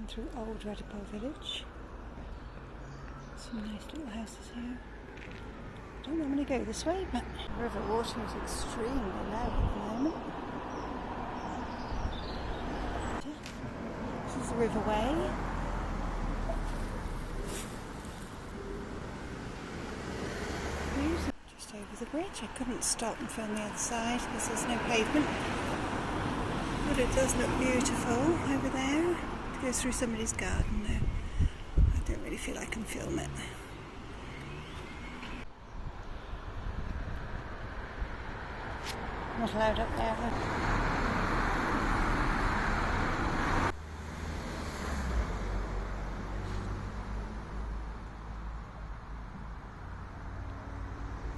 through old Radipole village. Some nice little houses here. Don't normally go this way, but the river water is extremely low at the moment. This is the River Way. Just over the bridge. I couldn't stop and film the other side because there's no pavement. But it does look beautiful over there. It goes through somebody's garden though. I don't really feel I can film it. Not allowed up there though.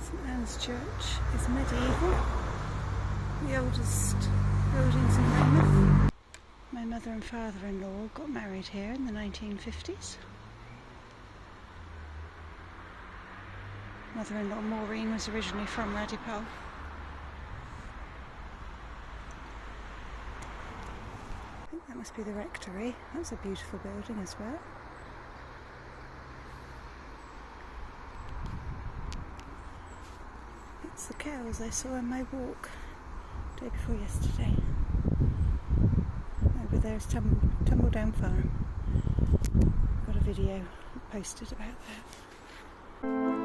St Anne's Church is medieval. The oldest buildings in Weymouth. My mother and father-in-law got married here in the 1950s. Mother-in-law Maureen was originally from Radipole. I think that must be the rectory. That's a beautiful building as well. It's the cows I saw on my walk day before yesterday. Over there's Tumble Down Farm. Got a video posted about that.